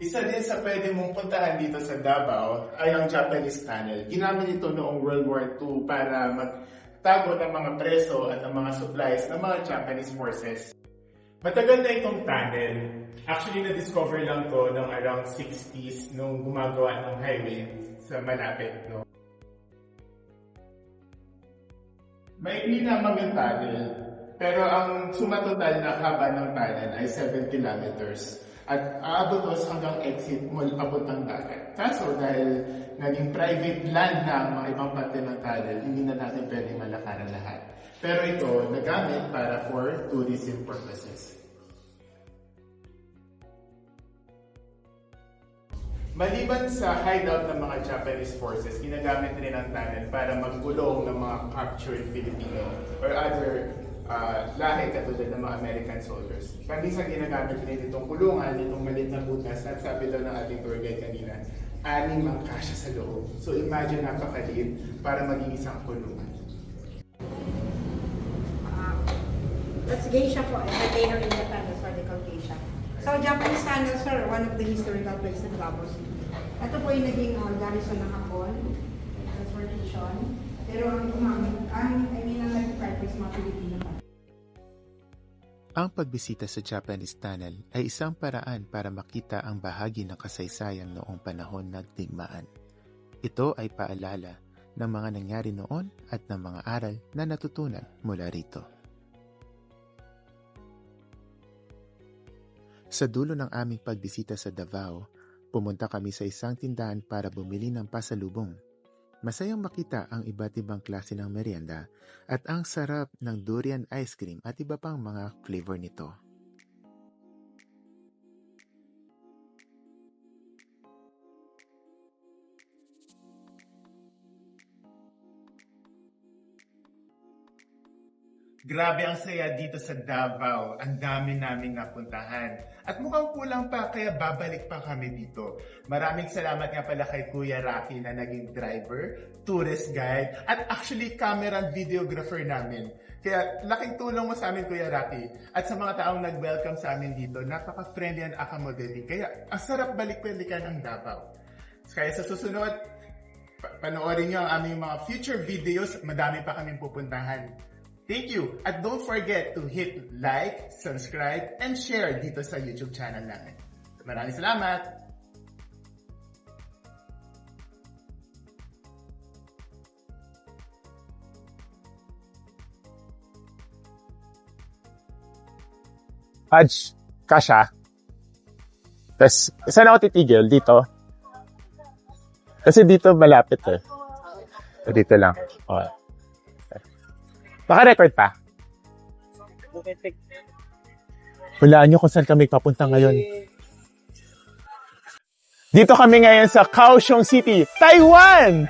Isa din sa pwede mong puntahan dito sa Davao ay ang Japanese Tunnel. Ginamit ito noong World War II para magtago ng mga preso at ng mga supplies ng mga Japanese forces. Matagal na itong tunnel. Actually, na-discover lang to noong around 60s nung gumagawa ng highway sa malapit. No? Maikli lamang yung tunnel, pero ang sumatotal na haba ng tunnel ay 7 kilometers. At aabot hanggang exit mall papuntang dagat. Kaso dahil naging private land na ang mga ibang parte ng tunnel, hindi na natin pwedeng malakaran lahat. Pero ito, nagamit para for tourism purposes. Maliban sa hideout ng mga Japanese forces, ginagamit rin ang tunnel para magkulong ng mga captured Filipino or other lahi katulad ng mga American soldiers. Kadisang ginagamit rin itong kulungan, itong maliit na butas, at sabi daw ng ating tour guide kanina, 6 ang kasya sa loob. So imagine napakaliit para maging isang kulungan. That's geisha po, entertainer independence, what they call geisha. So Japanese tunnels, sir, one of the historical places in Davao City. Ito po yung naging garrison ng Hapon, transportation. Pero ang nag-practice mga Pilipino pa. Ang pagbisita sa Japanese Tunnel ay isang paraan para makita ang bahagi ng kasaysayan noong panahon ng digmaan. Ito ay paalala ng mga nangyari noon at ng mga aral na natutunan mula rito. Sa dulo ng aming pagbisita sa Davao, pumunta kami sa isang tindahan para bumili ng pasalubong. Masayang makita ang iba't ibang klase ng merienda at ang sarap ng durian ice cream at iba pang mga flavor nito. Grabe ang saya dito sa Davao. Ang dami naming napuntahan. At mukhang kulang pa, kaya babalik pa kami dito. Maraming salamat nga pala kay Kuya Rocky na naging driver, tourist guide, at actually camera and videographer namin. Kaya laking tulong mo sa amin, Kuya Rocky. At sa mga taong nag-welcome sa amin dito, napaka-friendly and accommodating. Kaya ang sarap balik-balikan ang Davao. Kaya sa susunod, panoorin nyo ang aming mga future videos. Madami pa kaming pupuntahan. Thank you! At don't forget to hit like, subscribe, and share dito sa YouTube channel namin. Maraming salamat! Pudge, kasha. Tapos, saan ako titigil? Dito? Kasi dito malapit eh. Dito lang. Okay. Baka record pa? Hulaan nyo kung saan kami papunta ngayon. Dito kami ngayon sa Kaohsiung City, Taiwan!